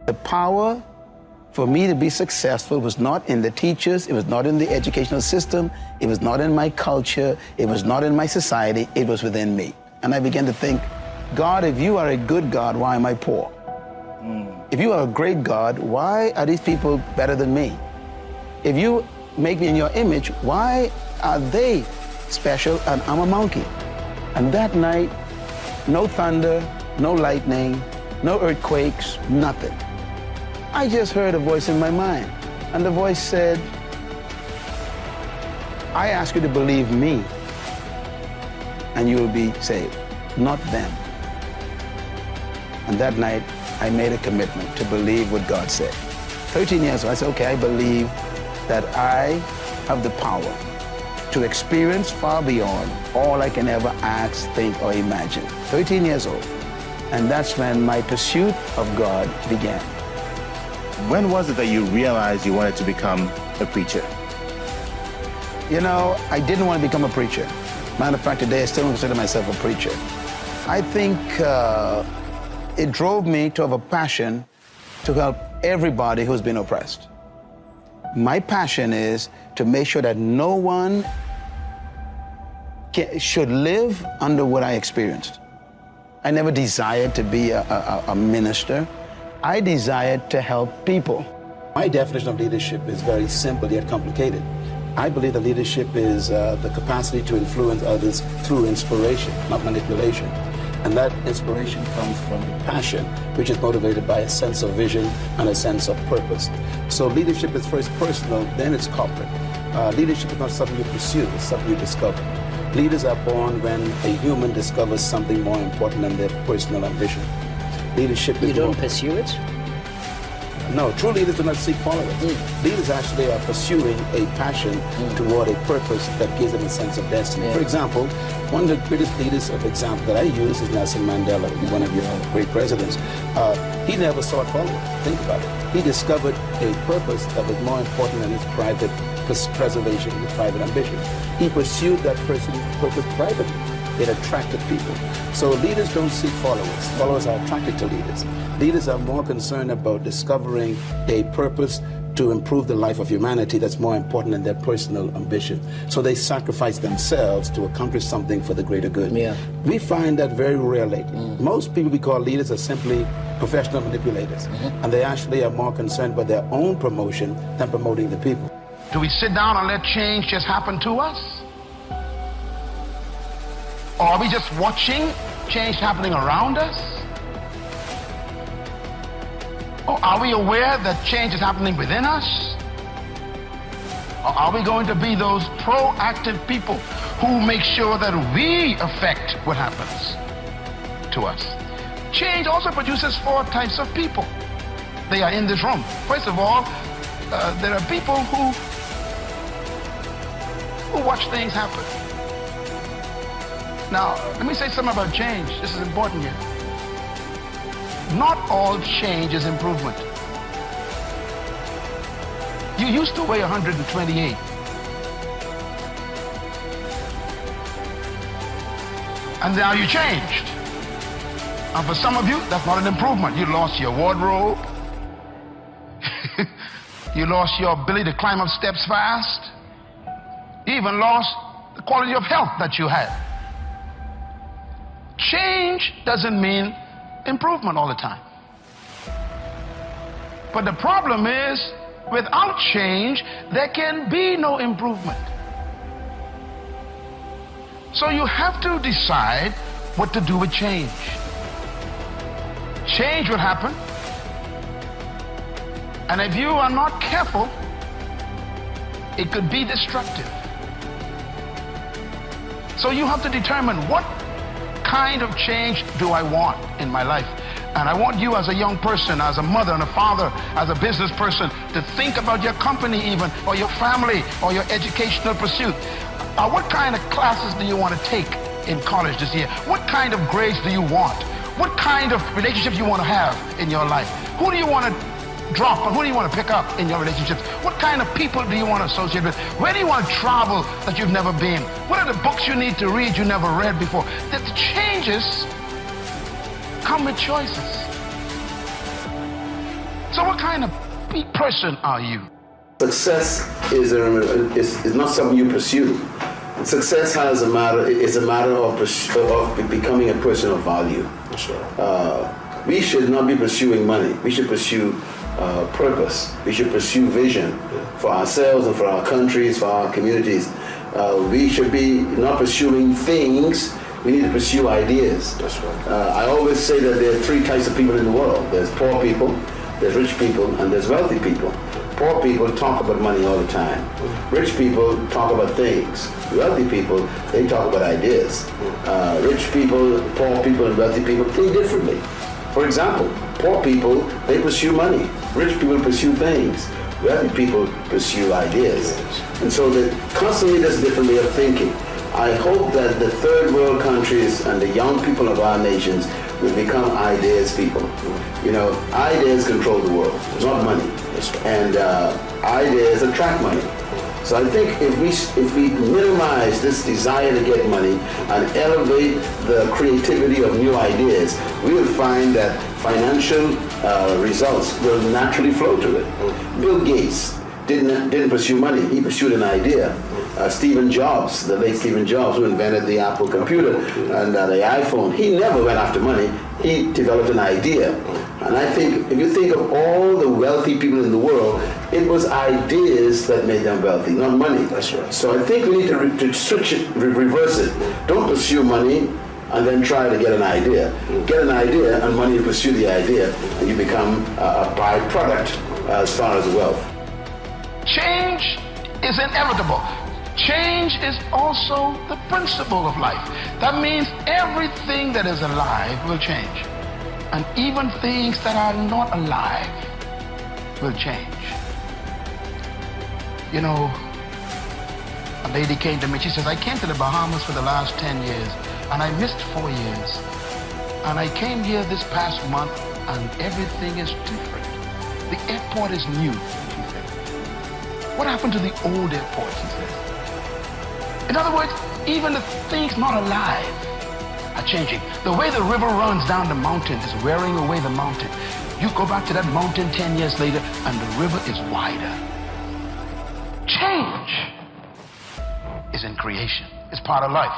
The power for me to be successful was not in the teachers, it was not in the educational system, it was not in my culture, it was not in my society, it was within me. And I began to think, God, if you are a good God, why am I poor? If you are a great God, why are these people better than me? If you make me in your image, why are they special and I'm a monkey? And that night, no thunder, no lightning, no earthquakes, nothing. I just heard a voice in my mind, and the voice said, I ask you to believe me, and you will be saved, not them. And that night, I made a commitment to believe what God said. 13 years old, I said, okay, I believe that I have the power to experience far beyond all I can ever ask, think, or imagine. 13 years old. And that's when my pursuit of God began. When was it that you realized you wanted to become a preacher? You know, I didn't want to become a preacher. Matter of fact, today I still don't consider myself a preacher. I think it drove me to have a passion to help everybody who's been oppressed. My passion is to make sure that no one should live under what I experienced. I never desired to be a minister. I desired to help people. My definition of leadership is very simple yet complicated. I believe that leadership is the capacity to influence others through inspiration, not manipulation. And that inspiration comes from passion, which is motivated by a sense of vision and a sense of purpose. So leadership is first personal, then it's corporate. Leadership is not something you pursue, it's something you discover. Leaders are born when a human discovers something more important than their personal ambition. Leadership is You don't pursue it? No, true leaders do not seek followers. Leaders actually are pursuing a passion toward a purpose that gives them a sense of destiny. For example, one of the greatest leaders of example that I use is Nelson Mandela, one of your great presidents. He never sought followers. Think about it. He discovered a purpose that was more important than his private preservation, his private ambition. He pursued that purpose privately. It attracted people. So leaders don't seek followers. Followers are attracted to leaders. Leaders are more concerned about discovering a purpose to improve the life of humanity that's more important than their personal ambition. So they sacrifice themselves to accomplish something for the greater good. Yeah. We find that very rare lately. Most people we call leaders are simply professional manipulators. And they actually are more concerned with their own promotion than promoting the people. Do we sit down and let change just happen to us? Or are we just watching change happening around us? Or are we aware that change is happening within us? Or are we going to be those proactive people who make sure that we affect what happens to us? Change also produces 4 types of people. They are in this room. First of all, there are people who watch things happen. Now, let me say something about change. This is important here. Not all change is improvement. You used to weigh 128. And now you changed. And for some of you, that's not an improvement. You lost your wardrobe. You lost your ability to climb up steps fast. You even lost the quality of health that you had. Change doesn't mean improvement all the time. But the problem is, without change, there can be no improvement. So you have to decide what to do with change. Change will happen. And if you are not careful, it could be destructive. So you have to determine what kind of change do I want in my life. And I want you as a young person, as a mother and a father, as a business person, to think about your company even, or your family, or your educational pursuit. What kind of classes do you want to take in college this year? What kind of grades do you want? What kind of relationships you want to have in your life? Who do you want to drop and who do you want to pick up in your relationships? What kind of people do you want to associate with? Where do you want to travel that you've never been? What are the books you need to read you never read before? The changes come with choices. So what kind of person are you? Success is not something you pursue. Success is a matter of becoming a person of value. We should not be pursuing money. We should pursue purpose. We should pursue vision for ourselves and for our countries, for our communities. We should be not pursuing things. We need to pursue ideas. That's right. I always say that there are three types of people in the world. There's poor people, there's rich people, and there's wealthy people. Poor people talk about money all the time. Rich people talk about things. Wealthy people, they talk about ideas. Rich people, poor people, and wealthy people think differently. For example, poor people, they pursue money. Rich people pursue things. Wealthy people pursue ideas. And so constantly there's a different way of thinking. I hope that the third world countries and the young people of our nations will become ideas people. You know, ideas control the world, not money. And ideas attract money. So I think if we minimize this desire to get money and elevate the creativity of new ideas, we will find that financial results will naturally flow to it. Bill Gates didn't pursue money, he pursued an idea. Stephen Jobs, the late Stephen Jobs, who invented the Apple computer and the iPhone, he never went after money, he developed an idea. And I think, if you think of all the wealthy people in the world, it was ideas that made them wealthy, not money. That's right. So I think we need to switch it, reverse it. Don't pursue money and then try to get an idea. Get an idea and money to pursue the idea, and you become a byproduct as far as wealth. Change is inevitable. Change is also the principle of life. That means everything that is alive will change. And even things that are not alive will change. You know, a lady came to me, she says, I came to the Bahamas for the last 10 years and I missed 4 years. And I came here this past month and everything is different. The airport is new, she said. What happened to the old airport, she said. In other words, even the things not alive are changing. The way the river runs down the mountain is wearing away the mountain. You go back to that mountain 10 years later and the river is wider. Change is in creation. It's part of life.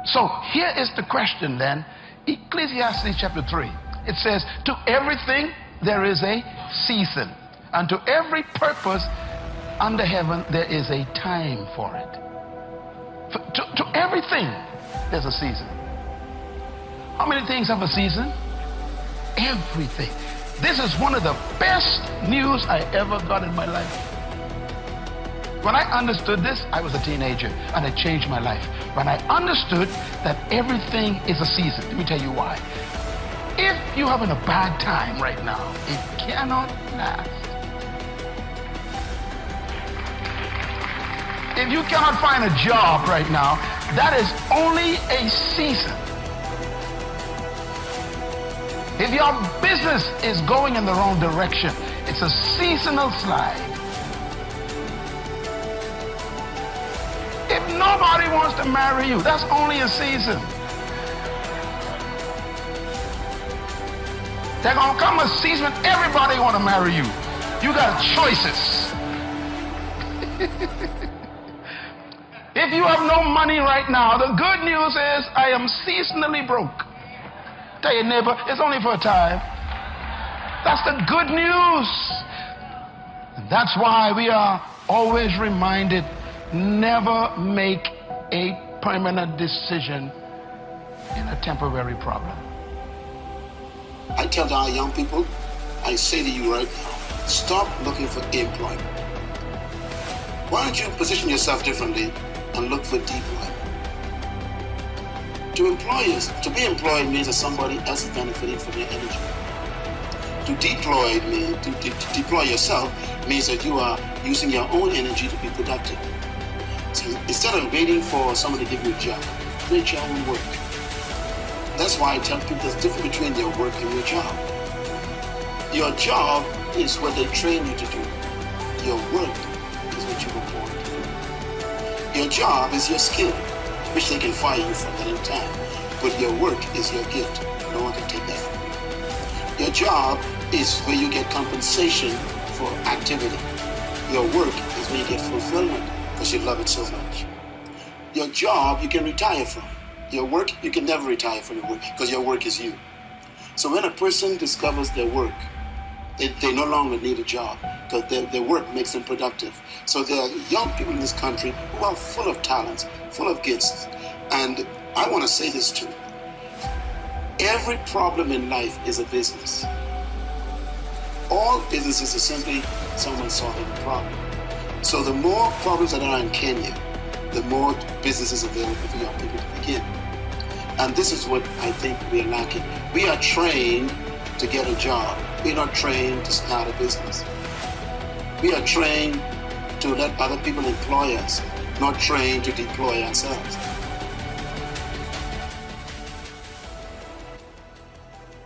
So here is the question then. Ecclesiastes chapter 3. It says, to everything there is a season, and to every purpose under heaven there is a time for it. To everything there's a season. How many things have a season? Everything. This is one of the best news I ever got in my life. When I understood this, I was a teenager and it changed my life. When I understood that everything is a season, let me tell you why. If you're having a bad time right now, it cannot last. If you cannot find a job right now, that is only a season. If your business is going in the wrong direction, it's a seasonal slide. If nobody wants to marry you, that's only a season. There's gonna come a season when everybody want to marry you. You got choices. If you have no money right now, the good news is I am seasonally broke. Tell your neighbor, it's only for a time. That's the good news. And that's why we are always reminded, never make a permanent decision in a temporary problem. I tell our young people, I say to you right now, stop looking for employment. Why don't you position yourself differently and look for deployment? To be employed means that somebody else is benefiting from your energy. To deploy yourself means that you are using your own energy to be productive. So instead of waiting for someone to give you a job, create your own work. That's why I tell people there's a difference between your work and your job. Your job is what they train you to do. Your work is what you were born to do. Your job is your skill, which they can fire you from at any time. But your work is your gift. No one can take that from you. Your job is where you get compensation for activity. Your work is where you get fulfillment because you love it so much. Your job you can retire from. Your work, you can never retire from your work because your work is you. So when a person discovers their work, they no longer need a job because their work makes them productive. So there are young people in this country who are full of talents, full of gifts. And I want to say this too. Every problem in life is a business. All businesses are simply someone solving a problem. So the more problems that are in Kenya, the more businesses available for young people to begin. And this is what I think we are lacking. We are trained to get a job. We're not trained to start a business. We are trained to let other people employ us, not trained to deploy ourselves.